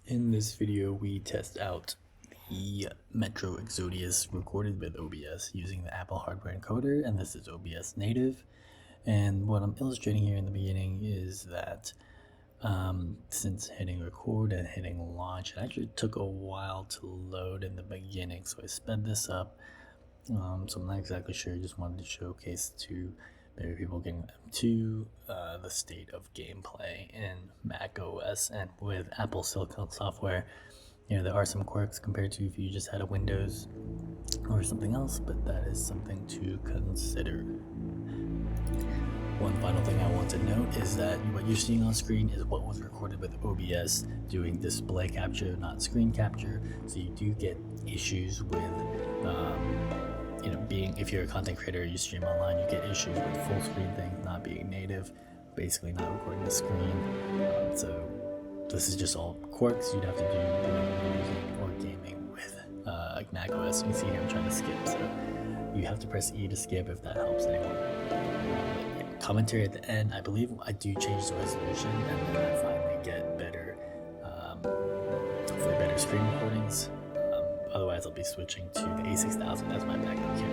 In this video, we test out the Metro Exodius recorded with OBS using the Apple hardware encoder, and this is OBS native. And what I'm illustrating here in the beginning is that since hitting record and hitting launch, it actually took a while to load in the beginning, so I sped this up. So I'm not exactly sure, just wanted to showcase to maybe people getting to the state of gameplay in Mac OS and with Apple Silicon software. You know, there are some quirks compared to if you just had a Windows or something else, but that is something to consider. One final thing I want to note is that what you're seeing on screen is what was recorded with OBS doing display capture, not screen capture. So you do get issues with if you're a content creator, you stream online, you get issues with full screen things not being native, basically not recording the screen. So this is just all quirks you'd have to do when you're using or gaming with Mac OS. You can see here I'm trying to skip, so you have to press E to skip if that helps anyone. Commentary at the end, I believe I do change the resolution and then I finally get better, hopefully better screen recordings. Otherwise, I'll be switching to the A6000 as my backup kit.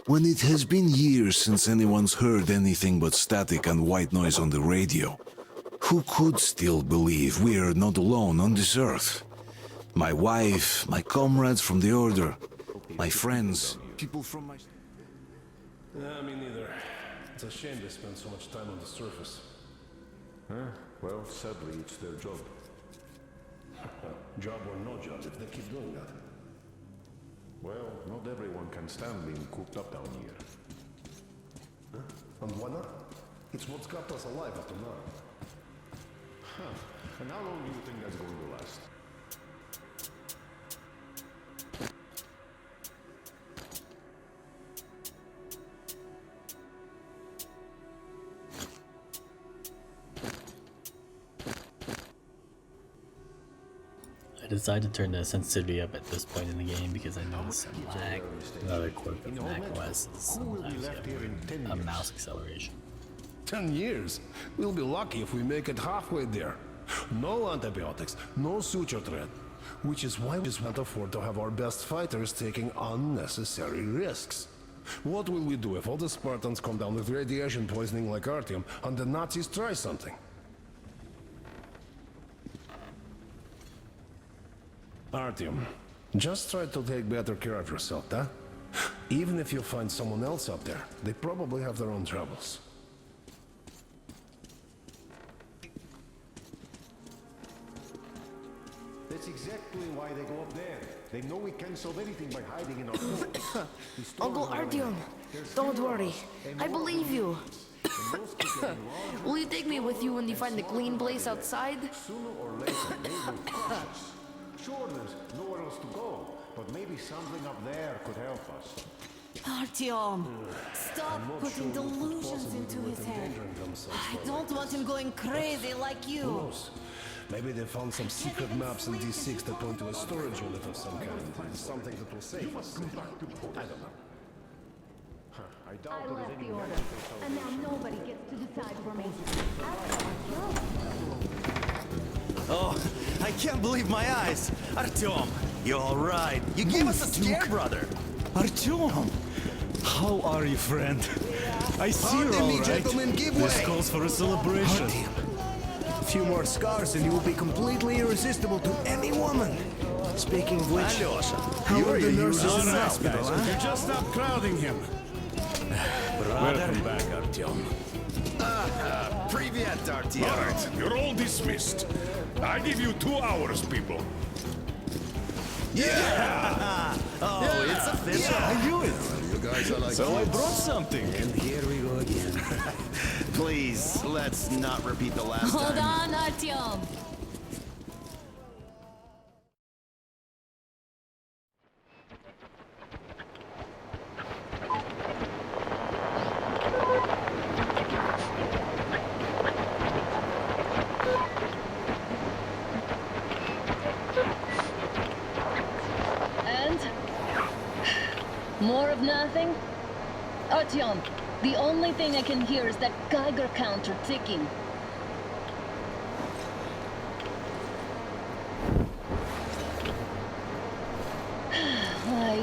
When it has been years since anyone's heard anything but static and white noise on the radio, who could still believe we are not alone on this earth? My wife, my comrades from the Order, my friends, people from my... Yeah, me neither. It's a shame they spend so much time on the surface. Huh? Well, sadly, it's their job. Job or no job, if they keep doing that. Well, not everyone can stand being cooped up down here. Huh? And why not? It's what's kept us alive up to now. Huh. And how long do you think that's going to last? I decided to turn the sensitivity up at this point in the game because I noticed some lag. Another quirk of macOS is sometimes a mouse acceleration. 10 years? We'll be lucky if we make it halfway there. No antibiotics, no suture thread. Which is why we just can't afford to have our best fighters taking unnecessary risks. What will we do if all the Spartans come down with radiation poisoning like Artyom and the Nazis try something? Artyom, just try to take better care of yourself, huh? Even if you find someone else up there, they probably have their own troubles. That's exactly why they go up there. They know we can't solve anything by hiding in our homes. Uncle Artyom, don't worry. I believe you. Will you take me with you when you find the clean place outside? Sooner or later, they will crush us. Sure, there's nowhere else to go, but maybe something up there could help us. Artyom, stop putting delusions into his head. I don't want him going crazy like Who you. knows? Maybe they found some secret maps in D6 that point to a storage unit of some kind. Something that will save us. I don't know. I doubt I there is left any the order, magic and now nobody gets to decide for me. Oh, I can't believe my eyes. Artyom, you all right? You gave us a scare, brother. Artyom! How are you, friend? I see you're all right. Gentlemen, give This way. calls for a celebration. A few more scars and you will be completely irresistible to any woman. Speaking of which, Alyosha, how are the nurses in the All right, hospital, guys, huh? you just stop crowding him. Welcome back, Artyom. Привет, Artyom. All right, you're all dismissed. I give you 2 hours, people. Oh, it's official. I knew it. You guys are like So I brought something. And here we go again. Please, let's not repeat the last Hold time. on, Artyom. And? More of nothing? Artyom, the only thing I can hear is that Geiger counter ticking.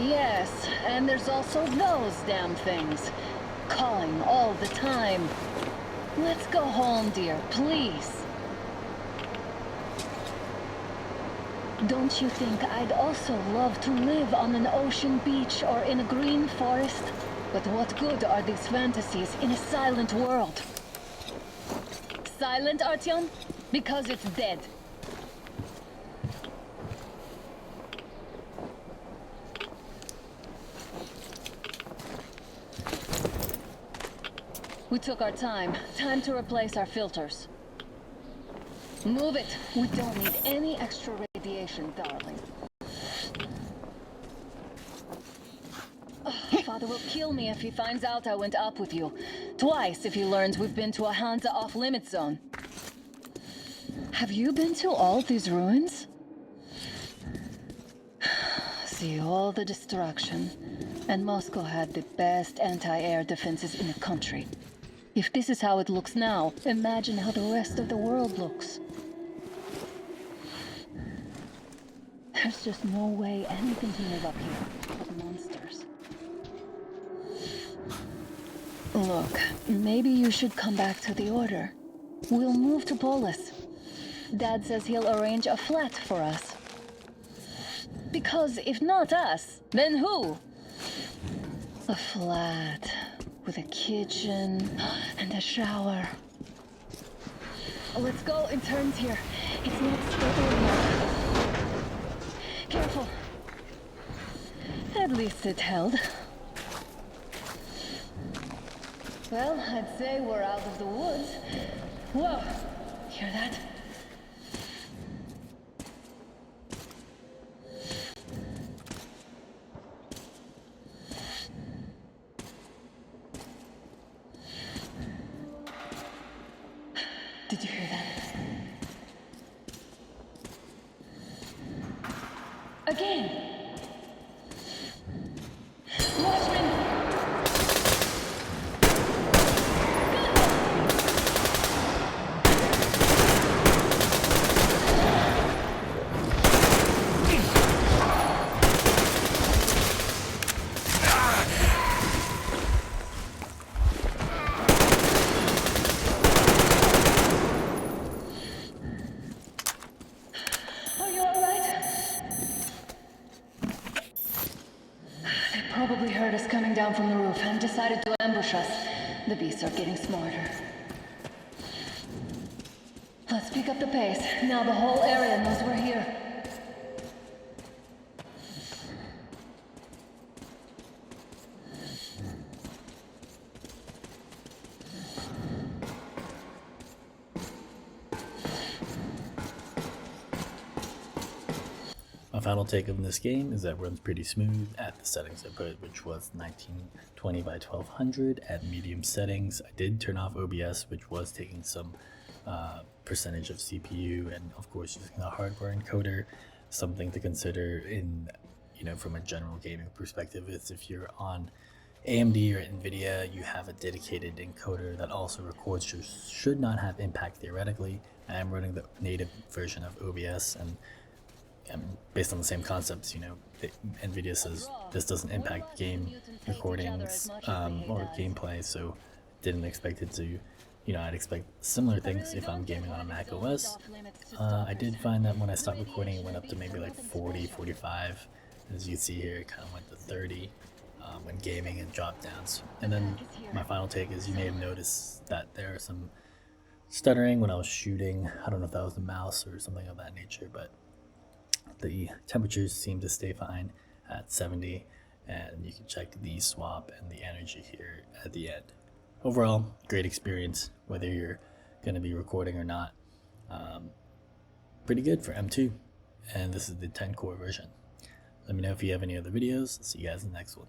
Yes, and there's also those damn things. Calling all the time. Let's go home, dear, please. Don't you think I'd also love to live on an ocean beach or in a green forest? But what good are these fantasies in a silent world? Silent, Artyom? Because it's dead. We took our time. Time to replace our filters. Move it. We don't need any extra radiation, darling. Father will kill me if he finds out I went up with you. Twice if he learns we've been to a Hansa off-limit zone. Have you been to all these ruins? See all the destruction. And Moscow had the best anti-air defenses in the country. If this is how it looks now, imagine how the rest of the world looks. There's just no way anything can live up here but monsters. Look, maybe you should come back to the Order. We'll move to Polis. Dad says he'll arrange a flat for us. Because if not us, then who? A flat with a kitchen and a shower. Let's go in turns here. It's not stable enough. Careful. At least it held. Well, I'd say we're out of the woods. Whoa! Hear that? Did you hear that? Again! Watchmen! Are you alright? They probably heard us coming down from the roof and decided to ambush us. The beasts are getting smarter. Let's pick up the pace. Now the whole area knows we're here. My final take on this game is that it runs pretty smooth at the settings I put, which was 1920 by 1200 at medium settings. I did turn off OBS, which was taking some percentage of CPU, and of course using a hardware encoder. Something to consider in, from a general gaming perspective is if you're on AMD or NVIDIA, you have a dedicated encoder that also records, should not have impact theoretically. I am running the native version of OBS, and based on the same concepts, NVIDIA says this doesn't impact game recordings or gameplay, so didn't expect it to. I'd expect similar things if I'm gaming on a Mac OS. I did find that when I stopped recording, it went up to maybe like 40, 45. As you can see here, it kind of went to 30 when gaming and drop downs. And then my final take is you may have noticed that there are some stuttering when I was shooting. I don't know if that was the mouse or something of that nature, but the temperatures seem to stay fine at 70, and you can check the swap and the energy here at the end. Overall, great experience, whether you're going to be recording or not. Pretty good for M2, and this is the 10 core version. Let me know if you have any other videos. See you guys in the next one.